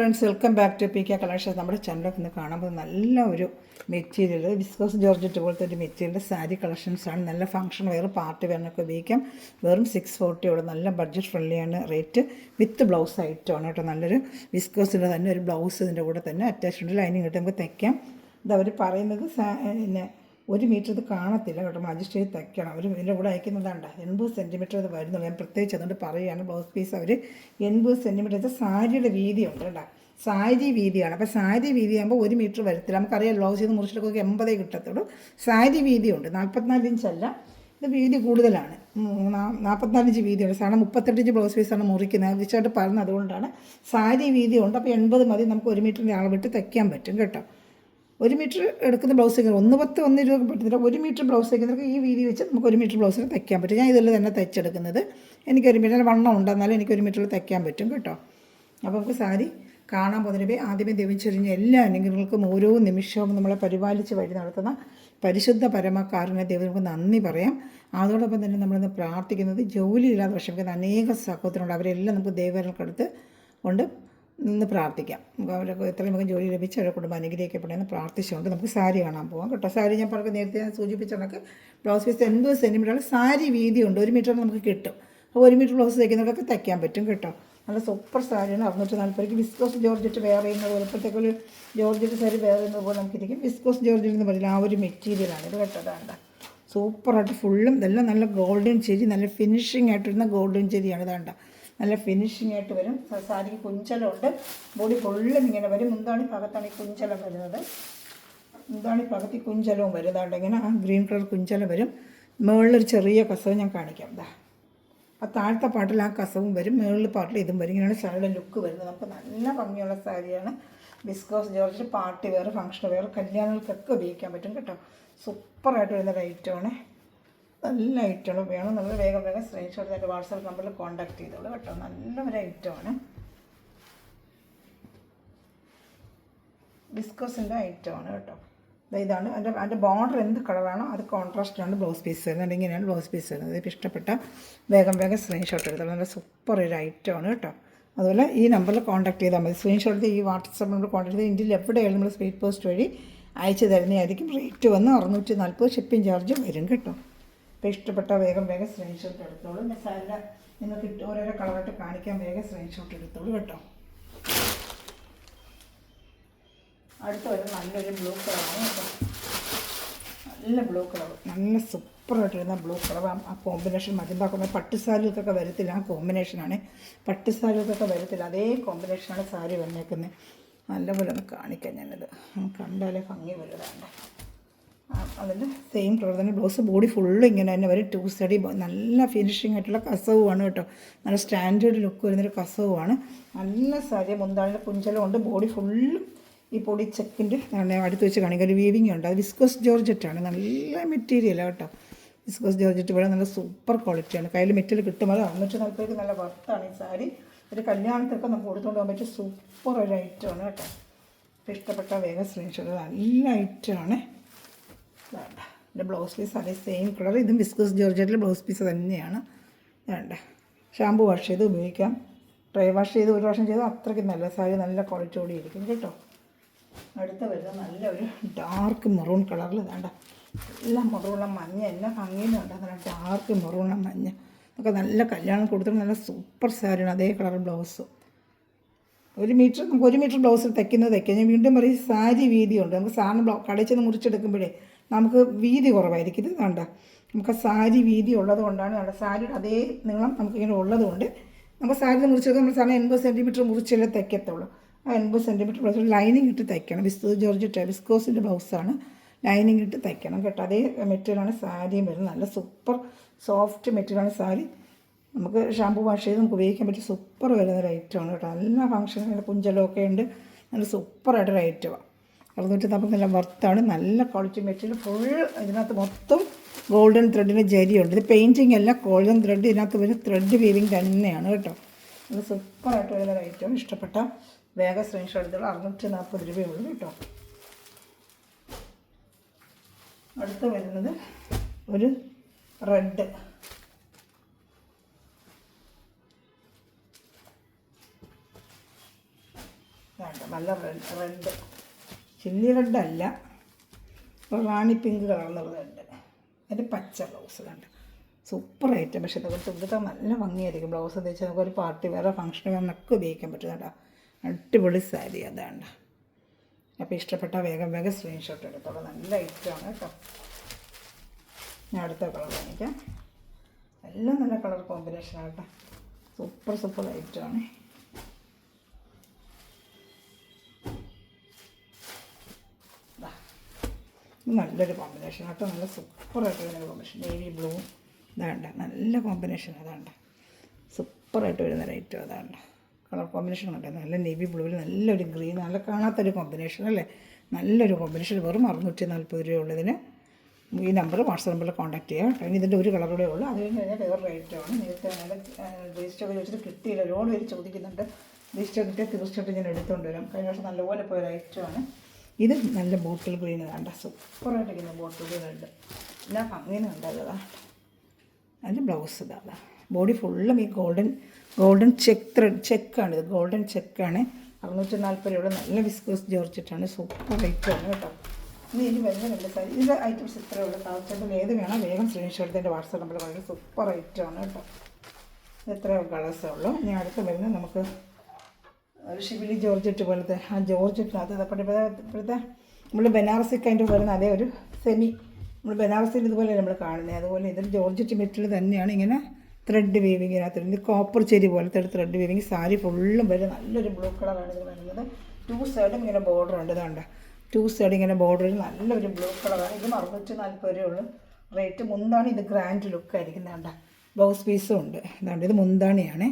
Friends, welcome back to P K collections. നമ്മുടെ ചാനലൊക്കെ ഒന്ന് കാണുമ്പോൾ നല്ല ഒരു മെറ്റീരിയൽ, വിസ്കോസ് ജോർജറ്റ് പോലത്തെ ഒരു മെറ്റീരിയൽ സാരി കളക്ഷൻസാണ്. നല്ല ഫംഗ്ഷൻ വെയർ, പാർട്ടി വെയറിനൊക്കെ ഉപയോഗിക്കാം. വെറും 640 നല്ല ബഡ്ജറ്റ് ഫ്രണ്ട്ലിയാണ് റേറ്റ്. വിത്ത് ബ്ലൗസ് ഐറ്റമാണ് കേട്ടോ. നല്ലൊരു വിസ്കോസിൻ്റെ തന്നെ ഒരു ബ്ലൗസ് ഇതിൻ്റെ കൂടെ തന്നെ അറ്റാച്ച്ഡ് ലൈനിങ് കിട്ടും, നമുക്ക് തയ്ക്കാം. ഇത് അവർ പറയുന്നത് പിന്നെ 1 മീറ്റർ ഇത് കാണത്തില്ല കേട്ടോ, അഡ്ജസ്റ്റ് ചെയ്ത് തയ്ക്കണം. അവർ ഇതിൻ്റെ കൂടെ അയക്കുന്നതാണ്ട 80 സെൻറ്റിമീറ്റർ ഇത് വരുന്നുള്ളൂ. ഞാൻ പ്രത്യേകിച്ച് അതുകൊണ്ട് പറയുകയാണ്. ബ്ലൗസ് പീസ് അവർ 80 സെൻറ്റിമീറ്റർ വെച്ചാൽ സാരിയുടെ വീതിയുണ്ട് കേട്ടോ, സാരി വീതിയാണ്. അപ്പോൾ സാരി വീതിയാകുമ്പോൾ 1 മീറ്റർ വരത്തില്ല. നമുക്കറിയാം ബ്ലൗസ് ചെയ്ത് മുറിച്ചിട്ടൊക്കെ 80 കിട്ടത്തുള്ളൂ. സാരി വീതിയുണ്ട്, 44 ഇഞ്ചല്ല, ഇത് വീതി കൂടുതലാണ്. 44 ഇഞ്ച് വീതിയുണ്ട്. സാധാരണ 38 ഇഞ്ച് ബ്ലൗസ് പീസാണ് മുറിക്കുന്നത്. വിശായിട്ട് പറഞ്ഞത് അതുകൊണ്ടാണ്. സാരി വീതിയുണ്ട്. അപ്പോൾ 80 മതി, നമുക്ക് 1 മീറ്ററിൻ്റെ അളവിട്ട് തയ്ക്കാൻ പറ്റും കേട്ടോ. 1 മീറ്റർ എടുക്കുന്ന ബ്ലൗസ് തയ്ക്കുന്നത് 1.10 1.20 പറ്റത്തില്ല. 1 മീറ്റർ ബ്ലൗസ് തയ്ക്കുന്നവർക്ക് ഈ വീതി വെച്ച് നമുക്ക് 1 മീറ്റർ ബ്ലൗസിന് തയ്ക്കാൻ പറ്റും. ഞാൻ ഇതിൽ തന്നെ തയ്ച്ചെടുക്കുന്നത്. എനിക്ക് 1 മീറ്റർ വണ്ണം ഉണ്ട്, എന്നാലും എനിക്ക് 1 മീറ്ററിൽ തയ്ക്കാൻ പറ്റും കേട്ടോ. അപ്പോൾ നമുക്ക് സാരി കാണാൻ പോകുന്നതിന് ആദ്യമേ ദൈവച്ചൊരിഞ്ഞ എല്ലാ അനുഗ്രഹങ്ങൾക്കും ഓരോ നിമിഷവും നമ്മളെ പരിപാലിച്ച് വഴി നടത്തുന്ന പരിശുദ്ധ പരമകാരുണ്യ ദൈവം നമുക്ക് നന്ദി പറയാം. അതോടൊപ്പം തന്നെ നമ്മളിന്ന് പ്രാർത്ഥിക്കുന്നത് ജോലിയില്ലാതെ വിഷമിക്കുന്ന അനേക സഹോദരങ്ങളുണ്ട്. അവരെല്ലാം നമുക്ക് ദൈവങ്ങൾക്കടുത്ത് കൊണ്ട് നിന്ന് പ്രാർത്ഥിക്കാം. അവരൊക്കെ എത്രയും വേഗം ജോലി ലഭിച്ച് അവരുടെ കുടുംബം അനുഗ്രഹിക്കപ്പെടുമെന്ന് പ്രാർത്ഥിച്ചുകൊണ്ട് നമുക്ക് സാരി കാണാൻ പോകാം കേട്ടോ. സാരി ഞാൻ പറഞ്ഞ നേരത്തെ ഞാൻ സൂചിപ്പിച്ച കണക്ക് ബ്ലൗസ് പീസ് 80 സെൻറ്റിമീറ്റർ സാരി വീതിയുണ്ട്. 1 മീറ്റർ നമുക്ക് കിട്ടും. അപ്പോൾ 1 മീറ്റർ ബ്ലൗസ് തയ്ക്കുന്നവർക്കൊക്കെ തയ്ക്കാൻ പറ്റും കേട്ടോ. നല്ല സൂപ്പർ സാരിയാണ്. 640 വിസ്കോസ് ജോർജറ്റ് വെയർ ചെയ്യുന്നത് പോലെ, ഇപ്പോഴത്തേക്കൊരു ജോർജറ്റ് സാരി വെയർ ചെയ്യുന്നത് പോലെ നമുക്കിരിക്കും. വിസ്കോസ് ജോർജറ്റ് എന്ന് പറയുന്നത് ആ ഒരു മെറ്റീരിയലാണ് ഇത് കേട്ടോ. അതാണ്ട സൂപ്പറായിട്ട് ഫുള്ളും ഇതെല്ലാം നല്ല ഗോൾഡൻ ചെരി, നല്ല ഫിനിഷിംഗ് ആയിട്ടിരുന്ന ഗോൾഡൻ ചെരിയാണ്. ഇതാണ്ട നല്ല ഫിനിഷിംഗ് ആയിട്ട് വരും. സാരിക്ക് കുഞ്ചലുണ്ട്, ബോഡി ഫുള്ളും ഇങ്ങനെ വരും. മുന്താണി ഭാഗത്താണ് ഈ കുഞ്ചലം വരുന്നത്. മുന്താണി ഭാഗത്ത് ഈ കുഞ്ചലവും വരും. ഇതാണ്ട് ഇങ്ങനെ ആ ഗ്രീൻ കളർ കുഞ്ചലം വരും. മുകളിലൊരു ചെറിയ കസവ് ഞാൻ കാണിക്കാം. ഇതാ ആ താഴത്തെ പാട്ടിൽ ആ കസവും വരും, മുകളിൽ പാട്ടിൽ ഇതും വരും. ഇങ്ങനെയാണ് സാരിയുടെ ലുക്ക് വരുന്നത്. നമുക്ക് നല്ല ഭംഗിയുള്ള സാരിയാണ്. Viscose georgette party wear, function wear, കല്യാണങ്ങൾക്കൊക്കെ ഉപയോഗിക്കാൻ പറ്റും കേട്ടോ. സൂപ്പറായിട്ട് വരുന്നൊരു ഐറ്റമാണ്. നല്ല ഐറ്റമാണ്. വേണം നമ്മൾ വേഗം സ്ക്രീൻഷോട്ട് ചെയ്തിട്ട് വാട്സാപ്പ് നമ്പറിൽ കോൺടാക്ട് ചെയ്തോളൂ കേട്ടോ. നല്ലൊരു ഐറ്റമാണ്. വിസ്കോസിൻ്റെ ഐറ്റമാണ് കേട്ടോ. ഇതാണ് അതിൻ്റെ ബോർഡർ എന്ത് കളറാണോ അത് കോൺട്രാസ്റ്റാണ് ബ്ലൗസ് പീസ് വരുന്നത്. ഇങ്ങനെയാണ് ബ്ലൗസ് പീസ് വരുന്നത്. ഇപ്പോൾ ഇഷ്ടപ്പെട്ട വേഗം സ്ക്രീൻഷോട്ട് എടുത്തോളൂ. നല്ല സൂപ്പർ ഒരു ഐറ്റമാണ് കേട്ടോ. അതുപോലെ ഈ നമ്പറിൽ കോൺടാക്ട് ചെയ്താൽ മതി. സ്ക്രീൻഷോട്ട് ചെയ്ത് ഈ വാട്സാപ്പ് നമ്പറിൽ കോൺടാക്ട് ചെയ്ത് ഇന്ത്യയിൽ എവിടെയായാലും നമ്മൾ സ്പീഡ് പോസ്റ്റ് വഴി അയച്ചു തരുന്നതായിരിക്കും. റേറ്റ് വന്ന് 640 ഷിപ്പിംഗ് ചാർജും വരും കേട്ടോ. ഇപ്പോൾ ഇഷ്ടപ്പെട്ട വേഗം സ്ക്രീൻഷോട്ട് എടുത്തോളൂ. സാരിയുടെ നിങ്ങൾക്ക് ഓരോരോ കളറായിട്ട് കാണിക്കാൻ സ്ക്രീൻഷോട്ട് എടുത്തോളൂ കേട്ടോ. അടുത്ത് വരുന്നത് നല്ലൊരു ബ്ലൂ കളറാണ് കേട്ടോ. നല്ല ബ്ലൂ കളർ, നല്ല സൂപ്പറായിട്ട് വരുന്ന ബ്ലൂ കളർ. ആ കോമ്പിനേഷൻ മതിമ്പാക്കുന്ന പട്ടുസാരികൾക്കൊക്കെ വരത്തില്ല. ആ കോമ്പിനേഷനാണ് പട്ടുസാരികൾക്കൊക്കെ വരത്തില്ല. അതേ കോമ്പിനേഷനാണ് സാരി വന്നേക്കുന്നത്. നല്ലപോലെ ഒന്ന് കാണിക്കാം ഞാനത്. കണ്ടാലേ ഭംഗി വരുന്നതാണ്. അതിൻ്റെ സെയിം കളർ തന്നെ ബ്ലൗസ്. ബോഡി ഫുള്ള് ഇങ്ങനെ തന്നെ വരും. 2 സൈഡ് നല്ല ഫിനിഷിംഗ് ആയിട്ടുള്ള കസവുമാണ് കേട്ടോ. നല്ല സ്റ്റാൻഡേർഡ് ലുക്ക് വരുന്നൊരു കസവുമാണ്. നല്ല സാരി. മുന്താണിൻ്റെ കുഞ്ചലും ഉണ്ട്. ബോഡി ഫുള്ളും ഈ പൊടി ചെക്കിൻ്റെ അടുത്ത് വെച്ച് കാണിക്കുക. ഒരു വീവിങ് ഉണ്ട്. അത് വിസ്കോസ് ജോർജറ്റാണ്. നല്ല മെറ്റീരിയലാണ് കേട്ടോ. വിസ്കോസ് ജോർജറ്റ് ഇവിടെ നല്ല സൂപ്പർ ക്വാളിറ്റിയാണ്. കയ്യിൽ മെറ്റീരിയൽ കിട്ടും. അത് 640 നല്ല വർത്താണ് ഈ സാരി. ഒരു കല്യാണത്തിനൊക്കെ നമുക്ക് കൊടുത്തുകൊണ്ട് പോകാൻ പറ്റിയ സൂപ്പർ ഒരു ഐറ്റമാണ് കേട്ടോ. ഇപ്പോൾ ഇഷ്ടപ്പെട്ട സ്ക്രീൻഷോട്ട്. നല്ല ഐറ്റമാണ്. എൻ്റെ ബ്ലൗസ് പീസ് അതേ സെയിം കളർ. ഇതും വിസ്കോസ് ജോർജറ്റിലെ ബ്ലൗസ് പീസ് തന്നെയാണ്. വേണ്ട ഷാമ്പു വാഷ് ചെയ്ത് ഉപയോഗിക്കാം. ഡ്രൈ വാഷ് ചെയ്ത് 1 പ്രാവശ്യം ചെയ്ത് അത്രയ്ക്ക് നല്ല സാരി നല്ല ക്വാളിറ്റിയോടെ ഇരിക്കും കേട്ടോ. അടുത്ത വരുന്നത് നല്ലൊരു ഡാർക്ക് മെറൂൺ കളറിൽ വേണ്ട നല്ല മെറൂണ മഞ്ഞ, എല്ലാ ഭംഗിയിലും ഉണ്ട്. നല്ല ഡാർക്ക് മെറൂണ മഞ്ഞ ഒക്കെ നല്ല കല്യാണം കൊടുത്തിട്ട് നല്ല സൂപ്പർ സാരിയാണ്. അതേ കളർ ബ്ലൗസ്. 1 മീറ്റർ നമുക്ക് 1 മീറ്റർ ബ്ലൗസിൽ തയ്ക്കാം. ഞാൻ വീണ്ടും പറയും, സാരി വീതിയുണ്ട്. നമുക്ക് സാധനം കടയിൽ ചെന്ന് മുറിച്ചെടുക്കുമ്പോഴേ നമുക്ക് വീതി കുറവായിരിക്കും. ഇത് വേണ്ട നമുക്ക് സാരി വീതി ഉള്ളത് കൊണ്ടാണ്. അവിടെ സാരിയുടെ അതേ നീളം നമുക്കിങ്ങനെ ഉള്ളത് കൊണ്ട് നമുക്ക് സാരി മുറിച്ചെടുക്കുക. നമ്മൾ സാധനം 80 സെൻറ്റിമീറ്റർ മുറിച്ചല്ലേ തയ്ക്കത്തുള്ളൂ. ആ 80 സെൻറ്റിമീറ്റർ ബ്ലൗസ് ലൈനിങ് ഇട്ട് തയ്ക്കണം. ജോർജറ്റ് വിസ്കോസിൻ്റെ ബ്ലൗസാണ്. ലൈനിങ് ഇട്ട് തയ്ക്കണം കേട്ടോ. അതേ മെറ്റീരിയലാണ് സാരിയും വരുന്നത്. നല്ല സൂപ്പർ സോഫ്റ്റ് മെറ്റീരിയലാണ് സാരി. നമുക്ക് ഷാമ്പു വാഷ് ചെയ്ത് നമുക്ക് ഉപയോഗിക്കാൻ പറ്റിയ സൂപ്പർ വരുന്നൊരു ഐറ്റമാണ് കേട്ടോ. നല്ല ഫംഗ്ഷനുകളുടെ കുഞ്ചലമൊക്കെ ഉണ്ട്. നല്ല സൂപ്പറായിട്ടൊരു ഐറ്റമാണ്. 640 നല്ല വർത്താണ്. നല്ല ക്വാളിറ്റി മെറ്റീരിയൽ. ഫുൾ ഇതിനകത്ത് മൊത്തം ഗോൾഡൻ ത്രെഡിന് ജരിയുണ്ട്. ഇത് പെയിൻറ്റിങ് അല്ല, ഗോൾഡൻ ത്രെഡ് ഇതിനകത്ത് വരുന്ന ത്രെഡ് വീവിങ് തന്നെയാണ് കേട്ടോ. നല്ല സൂപ്പറായിട്ട് വരുന്നൊരു ഐറ്റം. ഇഷ്ടപ്പെട്ട സ്ക്രീൻഷോട്ട് എടുത്തുള്ള 640 രൂപയുള്ളൂ കേട്ടോ. അടുത്ത് വരുന്നത് ഒരു റെഡ്. വേണ്ട നല്ല റെഡ് ചില്ലി റെഡ് അല്ല, റാണി പിങ്ക് കളർന്നുള്ള റെഡ്. അതിൻ്റെ പച്ച ബ്ലൗസ് കണ്ട സൂപ്പർ ഐറ്റം. പക്ഷേ ഇതൊക്കെ ഇതൊക്കെ നല്ല ഭംഗിയായിരിക്കും ബ്ലൗസ് തയ്ച്ചാൽ നമുക്കൊരു പാർട്ടി വേറെ ഫംഗ്ഷൻ വേറൊക്കെ ഉപയോഗിക്കാൻ പറ്റും കേട്ടോ. അടിപൊളി സാരി അതാണ്ട്. അപ്പോൾ ഇഷ്ടപ്പെട്ട വേഗം വേഗം സ്ക്രീൻഷോട്ട് എടുത്തോളൂ. നല്ല ഐറ്റമാണ് കേട്ടോ. ഞാൻ അടുത്ത കളർ കാണിക്കാം. എല്ലാം നല്ല കളർ കോമ്പിനേഷനാണ് കേട്ടോ. സൂപ്പർ ഐറ്റമാണ്. നല്ലൊരു കോമ്പിനേഷൻ കേട്ടോ. നല്ല സൂപ്പറായിട്ട് വരുന്നൊരു കോമ്പിനേഷൻ. നേവി ബ്ലൂ ഇതാണ്ട നല്ല കോമ്പിനേഷൻ. അതാണ്ട സൂപ്പറായിട്ട് വരുന്ന ഐറ്റം. അതാണ്ട കളർ കോമ്പിനേഷൻ കണ്ടേ. നല്ല നേവി ബ്ലൂവിൽ നല്ലൊരു ഗ്രീൻ, നല്ല കാണാത്തൊരു കോമ്പിനേഷൻ അല്ലേ. നല്ലൊരു കോമ്പിനേഷൻ. വെറും 640 രൂപ ഉള്ളതിന് ഈ നമ്പർ വാട്സപ്പ് നമ്പറിൽ കോൺടാക്ട് ചെയ്യാം. അതിന് ഇതിൻ്റെ ഒരു കളറൂടെ ഉള്ളൂ. അത് കഴിഞ്ഞ് കഴിഞ്ഞാൽ വേറെ റേറ്റാണ്. നേരത്തെ നല്ല രജിസ്റ്റർ വെച്ചിട്ട് കിട്ടിയില്ല. ഒരുപാട് പേര് ചോദിക്കുന്നുണ്ട്. രജിസ്റ്റർ കിട്ടിയാൽ തീർച്ചയായിട്ടും ഞാൻ എടുത്തുകൊണ്ട് വരാം. കഴിഞ്ഞ വർഷം നല്ലപോലെ പോയ ഐറ്റമാണ്. ഇത് നല്ല ബോട്ടിൽ ഗ്രീൻ കണ്ട സൂപ്പറായിട്ടിരിക്കുന്ന ബോട്ടിൽ ഗ്രീൻ ഉണ്ട്. എല്ലാ ഭംഗിയും കണ്ടതാ. അതിൻ്റെ ബ്ലൗസ് ഇതാ. ബോഡി ഫുള്ളും ഈ ഗോൾഡൻ ചെക്കാണിത്. ഗോൾഡൻ ചെക്കാണ്. 640 രൂപയുടെ നല്ല വിസ്കോസ് ജോർജറ്റാണ്. സൂപ്പർ ഐറ്റമാണ് കേട്ടോ. ഇനി വരുന്നുണ്ട് സാരി. ഇത് ഐറ്റംസ് ഇത്രയേ ഉള്ളൂ. താഴ്ചയിൽ ഏത് വേണം വേഗം സ്ക്രീൻഷോട്ട് എൻ്റെ വാട്സാപ്പ് നമ്പറിൽ വളരെ സൂപ്പർ ഐറ്റമാണ് കേട്ടോ. ഇത്രയോ കളേഴ്സേ ഉള്ളൂ. ഇനി അടുത്ത് വരുന്നത് നമുക്ക് ഷിബിലി ജോർജറ്റ് പോലത്തെ ആ ജോർജറ്റിനകത്ത് ഇപ്പോഴത്തെ നമ്മൾ ബനാറസി കൈൻഡ് വരുന്ന അതേ ഒരു സെമി, നമ്മൾ ബനാറസിയിൽ ഇതുപോലെ നമ്മൾ കാണുന്നത്. അതുപോലെ ഇതിൽ ജോർജറ്റ് മെറ്റീരിയൽ തന്നെയാണ്. ഇങ്ങനെ ത്രെഡ് വീവിങ്ങിനകത്ത് ഇത് കോപ്പർ ചെരി പോലത്തെ ഒരു ത്രെഡ് വീവിങ്. സാരി ഫുള്ളും വരെ നല്ലൊരു ബ്ലൂ കളറാണ് ഇത് വരുന്നത്. 2 സൈഡും ഇങ്ങനെ ബോർഡർ ഉണ്ട്. ഇതാണ്ട് 2 സൈഡ് ഇങ്ങനെ ബോർഡർ നല്ലൊരു ബ്ലൂ കളറാണ്. ഇത് 640 രൂപയുള്ളൂ റേറ്റ്. മുന്താണി ഇത് ഗ്രാൻഡ് ലുക്കായിരിക്കും. ഇതാണ്ട ബ്ലൗസ് പീസും ഉണ്ട്. ഇതാണ്ട് ഇത് മുന്താണിയാണ്.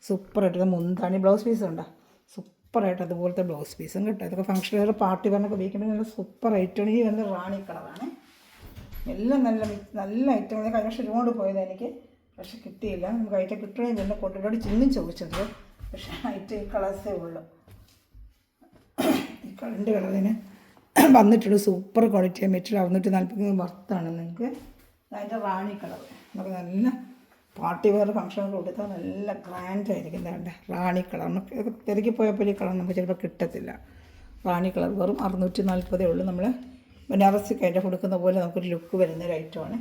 സൂപ്പറായിട്ട് മുന്താണി ബ്ലൗസ് പീസും ഉണ്ടോ. സൂപ്പറായിട്ട് അതുപോലത്തെ ബ്ലൗസ് പീസും കേട്ടോ. ഇതൊക്കെ ഫംഗ്ഷൻ വേറെ പാർട്ടി വേറൊക്കെ ഉപയോഗിക്കുമ്പോൾ നല്ല സൂപ്പർ ഐറ്റമാണ്. ഈ വരുന്നത് റാണി കളറാണ്. എല്ലാം നല്ല ഐറ്റം. കഴിഞ്ഞ വർഷം ഒരുപാട് പോയത് എനിക്ക്, പക്ഷെ കിട്ടിയില്ല. നമുക്ക് ഐറ്റം കിട്ടണമെങ്കിൽ തന്നെ കൊണ്ടുപോയി ചിന്നും ചോദിച്ചത്. പക്ഷേ ഐറ്റം ഈ കളേഴ്സേ ഉള്ളൂ. ഈ കളറിൻ്റെ കളറിന് വന്നിട്ടുള്ളൂ. സൂപ്പർ ക്വാളിറ്റി മെറ്റീരിയൽ 640 വർത്താണ് നിങ്ങൾക്ക്. അതിൻ്റെ റാണി കളർ നമുക്ക് നല്ല പാർട്ടി വെയർ ഫംഗ്ഷനൊക്കെ കൊടുത്താൽ നല്ല ഗ്രാൻഡായിരിക്കും. എന്താണ്ട് റാണി കളർ നമുക്ക് തിരക്കി പോയപ്പോൾ ഈ കളർ നമുക്ക് ചിലപ്പോൾ കിട്ടത്തില്ല. റാണി കളർ വെറും 640 ഉള്ളൂ. നമ്മൾ ബനാറസി കൈൻഡ് കൊടുക്കുന്ന പോലെ നമുക്കൊരു ലുക്ക് വരുന്നൊരു ഐറ്റമാണ്.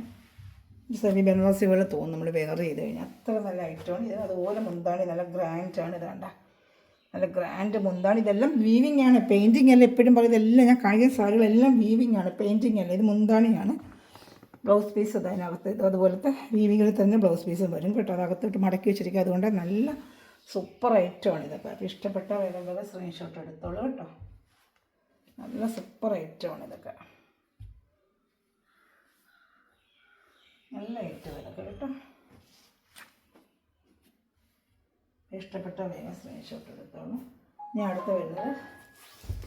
സെമി ബനാറസി പോലെ തോന്നും നമ്മൾ വെയർ ചെയ്ത് കഴിഞ്ഞാൽ. അത്ര നല്ല ഐറ്റമാണ് ഇത്. അതുപോലെ മുന്താണി നല്ല ഗ്രാൻഡാണ്. ഇതാണ്ട നല്ല ഗ്രാൻഡ് മുന്താണി. ഇതെല്ലാം വീവിങ് ആണ്, പെയിൻറ്റിങ് അല്ല. എപ്പോഴും പറയും ഇതെല്ലാം ഞാൻ കാണിക്കുന്ന സാരികളെല്ലാം വീവിങ് ആണ്, പെയിൻറ്റിങ് അല്ല. ഇത് മുന്താണിയാണ്. ബ്ലൗസ് പീസ് അതിനകത്ത് അതുപോലത്തെ വീവിങ്ങിൽ തന്നെ ബ്ലൗസ് പീസും വരും കേട്ടോ. അതകത്തോട്ട് മടക്കി വെച്ചിരിക്കുക. അതുകൊണ്ട് നല്ല സൂപ്പർ ഐറ്റമാണ് ഇതൊക്കെ. അപ്പോൾ ഇഷ്ടപ്പെട്ട വേഗം സ്ക്രീൻഷോട്ട് എടുത്തോളൂ കേട്ടോ. നല്ല സൂപ്പർ ഐറ്റമാണ് ഇതൊക്കെ. നല്ല ഐറ്റം ഇതൊക്കെ കേട്ടോ. ഇഷ്ടപ്പെട്ട വേഗം സ്ക്രീൻഷോട്ട് എടുത്തോളൂ. ഞാൻ അടുത്ത് വരുന്നത്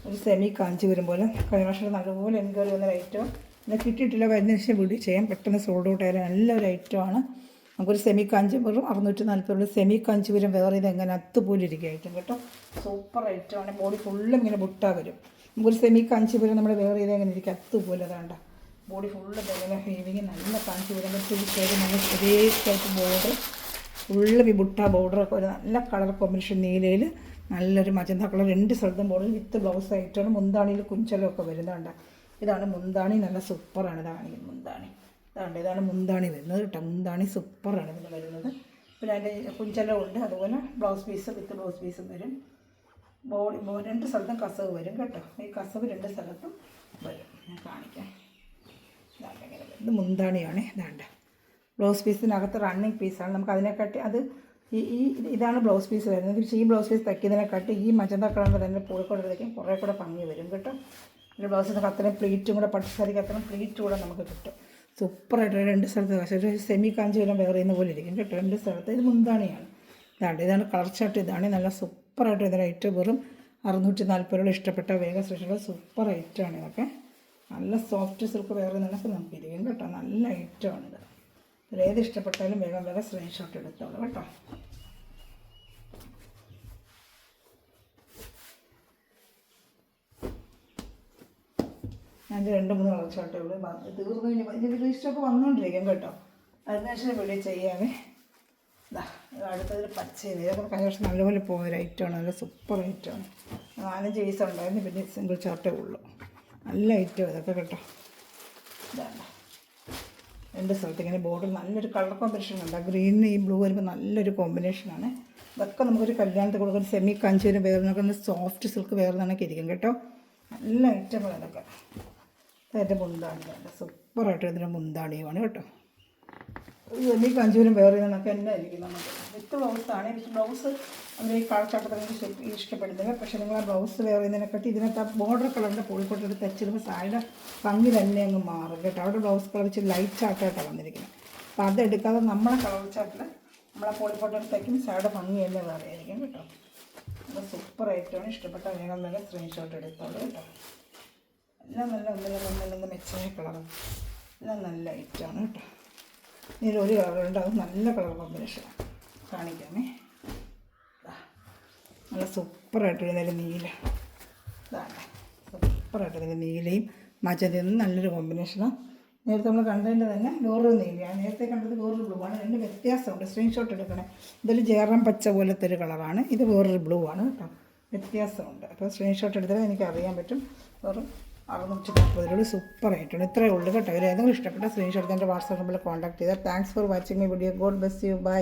ഒരു സെമി കാഞ്ചീപുരം പോലെ കഴിഞ്ഞ വർഷം നല്ലപോലെ എൻക്വയറി വന്ന ഐറ്റം. പിന്നെ കിട്ടിയിട്ടില്ല. വരുന്ന ശേഷം വീഡിയോ ചെയ്യാം. പെട്ടെന്ന് സോൾഡ് ഔട്ട് ആയാലും നല്ലൊരു ഐറ്റമാണ്. നമുക്കൊരു സെമി കാഞ്ചീപുരം 640 സെമി കാഞ്ചീപുരം വേറെ ഇത് എങ്ങനെ അത്തുപോലെ ഇരിക്കുക ഐറ്റം കേട്ടോ. സൂപ്പർ ഐറ്റമാണ്. ബോഡി ഫുള്ളും ഇങ്ങനെ ബുട്ടാ വരും. നമുക്കൊരു സെമി കാഞ്ചീപുരം നമ്മൾ വേറെ ചെയ്ത് എങ്ങനെ ഇരിക്കുക അത്തുപോലെ. അതാണ്ട ബോഡി ഫുള്ള് ഇങ്ങനെ ഹെവിങ് നല്ല കാഞ്ചീപുരം നല്ല ശരിയായിട്ട് ബോർഡർ ഫുള്ള് ഈ ബുട്ട ബോർഡറൊക്കെ ഒരു നല്ല കളർ കോമ്പിനേഷൻ. നീലയിൽ നല്ലൊരു മജന്ത കളർ 2 സ്ഥലത്തും ബോർഡർ വിത്ത് ബ്ലൗസ് ആയിട്ടാണ്. മുന്താണിയിൽ കുഞ്ചലൊക്കെ വരുന്നുണ്ട്. ഇതാണ് മുന്താണി. നല്ല സൂപ്പറാണ്. ഇതാണ് മുന്താണി. ഇതാണ് മുന്താണി വരുന്നത് കേട്ടോ. മുന്താണി സൂപ്പറാണ് ഇതിന് വരുന്നത്. പിന്നെ അതിൻ്റെ കുഞ്ചലം ഉണ്ട്. അതുപോലെ ബ്ലൗസ് പീസ് വിത്ത് ബ്ലൗസ് പീസും വരും. ബോഡി 2 സ്ഥലത്തും കസവ് വരും കേട്ടോ. ഈ കസവ് 2 സ്ഥലത്തും വരും. ഞാൻ കാണിക്കാം. ഇതാണ്ട് ഇങ്ങനെ വരും. ഇത് മുന്താണിയാണ്. ഇതാണ്ട് ബ്ലൗസ് പീസിനകത്ത് റണ്ണിങ് പീസാണ്. നമുക്ക് അതിനെക്കാട്ടി അത് ഇതാണ് ബ്ലൗസ് പീസ് വരുന്നത്. പക്ഷേ ഈ ബ്ലൗസ് പീസ് തയ്ക്കുന്നതിനെക്കാട്ടി ഈ മജന്ത കളറിൻ്റെ തന്നെ പൂളിക്കൊണ്ടിരിക്കും കുറേ കൂടെ ഭംഗി വരും കേട്ടോ. ഒരു ബ്ലൗസിനൊക്കെ അത്രയും പ്ലീറ്റും കൂടെ പട്ടുസാരിക്ക് അത്രയും പ്ലീറ്റും കൂടെ നമുക്ക് കിട്ടും. സൂപ്പറായിട്ട് 2 സ്ഥലത്ത് പക്ഷേ ഒരു സെമി കാഞ്ചീപുരം വേറെ ചെയ്യുന്ന പോലെ ഇരിക്കും കേട്ടോ. 2 സ്ഥലത്ത് ഇത് മുന്താണിയാണ്. ഇതാണ് കളർ ചാർട്ട്. ഇതാണ് നല്ല സൂപ്പറായിട്ട് ഇതിന് റേറ്റ് വെറും 640 രൂപ. ഇഷ്ടപ്പെട്ട വേഗം സൃഷ്ടിച്ചുള്ള സൂപ്പർ ഐറ്റമാണ് ഇതൊക്കെ. നല്ല സോഫ്റ്റ് സിൽക്ക് വേറെ നിന്നൊക്കെ നമുക്ക് ഇരിക്കും കേട്ടോ. നല്ല ഐറ്റമാണിത്. ഇതിലേത് ഇഷ്ടപ്പെട്ടാലും വേഗം സ്ക്രീൻഷോട്ട് എടുത്തോളൂ കേട്ടോ. ഞാൻ 2-3 കളർ ഷർട്ടേ ഉള്ളൂ. തീർന്നു കഴിഞ്ഞാൽ ഇതിൻ്റെ ലിസ്റ്റൊക്കെ വന്നുകൊണ്ടിരിക്കും കേട്ടോ. അതിനുശേഷം വീഡിയോ ചെയ്യാമേ. അടുത്തതിൽ പച്ചയിൽ ഇതൊക്കെ കഴിഞ്ഞ വർഷം നല്ലപോലെ പോയൊരു ഐറ്റമാണ്. നല്ല സൂപ്പർ ഐറ്റമാണ്. 4-5 പീസ് ഉണ്ടായിരുന്നു, പിന്നെ സിംഗിൾ ചാർട്ടേ ഉള്ളൂ. നല്ല ഐറ്റം ഇതൊക്കെ കേട്ടോ. ഇതാണ് രണ്ട് സ്ഥലത്ത് ഇങ്ങനെ ബോർഡർ നല്ലൊരു കളർ കോമ്പിനേഷൻ ഉണ്ട്. ഗ്രീനും ഈ ബ്ലൂ വരുമ്പോൾ നല്ലൊരു കോമ്പിനേഷനാണ്. ഇതൊക്കെ നമുക്കൊരു കല്യാണത്തിൽ കൊടുക്കുന്ന സെമി കാഞ്ചീരം വേർന്നൊക്കെ സോഫ്റ്റ് സിൽക്ക് വേർന്നൊക്കെ ഇരിക്കും കേട്ടോ. നല്ല ഐറ്റങ്ങൾ ഇതൊക്കെ. അതിൻ്റെ മുന്താണിയാണ് സൂപ്പറായിട്ട് ഇതിൻ്റെ മുന്താണിയുമാണ് കേട്ടോ. സെമി കാഞ്ചൂരം വേറെ നിന്നൊക്കെ തന്നെ ആയിരിക്കും നമുക്ക്. വിത്ത് ബ്ലൗസാണ്. വിത്ത് ബ്ലൗസ് അവർ ഈ കളച്ചാട്ടത്തിൽ ഇഷ്ടപ്പെടുന്നില്ല. പക്ഷേ നിങ്ങൾ ആ ബ്ലൗസ് വേറെ ചെയ്യുന്നതിനെക്കാട്ടി ഇതിനകത്ത് ആ ബോർഡർ കളറിൻ്റെ പോളിക്കോട്ടെടുത്ത് തച്ചിടുമ്പോൾ സാരിയുടെ ഭംഗി തന്നെ അങ്ങ് മാറും കേട്ടോ. അവിടെ ബ്ലൗസ് കളർ ഇച്ചിരി ലൈറ്റ് ചാർട്ടായിട്ടാണ് വന്നിരിക്കുന്നത്. അപ്പോൾ അതെടുക്കാതെ നമ്മളെ കളർ ചാർട്ടിൽ നമ്മളെ പോളിക്കോട്ടെടുത്ത് തയ്ക്കും സാരിയുടെ ഭംഗി തന്നെ വേറെ ആയിരിക്കും കേട്ടോ. അപ്പോൾ സൂപ്പർ ഐറ്റമാണ്. ഇഷ്ടപ്പെട്ട വേഗം വേഗം സ്ക്രീൻഷോട്ട് എടുത്തോളൂ കേട്ടോ. എല്ലാം നല്ല ഒന്നിലൊന്ന് മെച്ചമായ കളറും എല്ലാം നല്ല ഐറ്റമാണ് കേട്ടോ. ഇതിൽ ഒരു കളറുണ്ട്, അത് നല്ല കളർ കോമ്പിനേഷനാണ്. കാണിക്കാമേ. നല്ല സൂപ്പറായിട്ട് ഇതിൽ നീല, ഇതാണ് സൂപ്പറായിട്ട് ഇതിൽ നീലയും മജന്തയും നല്ലൊരു കോമ്പിനേഷനാണ്. നേരത്തെ നമ്മൾ കണ്ടതിൻ്റെ തന്നെ വേറൊരു നീലയാണ്. നേരത്തെ കണ്ടത് വേറൊരു ബ്ലൂ ആണ്. രണ്ട് വ്യത്യാസമുണ്ട്. സ്ക്രീൻഷോട്ട് എടുക്കണേ. ഇതിൽ ജയറാം പച്ച പോലത്തെ ഒരു കളറാണ്, ഇത് വേറൊരു ബ്ലൂ ആണ് കേട്ടോ. വ്യത്യാസമുണ്ട്. അപ്പോൾ സ്ക്രീൻഷോട്ട് എടുത്താൽ എനിക്ക് അറിയാൻ പറ്റും. വെറും 640 സൂപ്പറായിട്ടുണ്ട്. ഇത്രയേ ഉള്ളൂ കേട്ടോ. ഏതെങ്കിലും ഇഷ്ടപ്പെട്ട സ്ക്രീൻഷോട്ട് എൻ്റെ വാട്സാപ്പ് നമ്പറിൽ കോൺടാക്ട് ചെയ്താൽ. Thanks for watching my video. God bless you. By.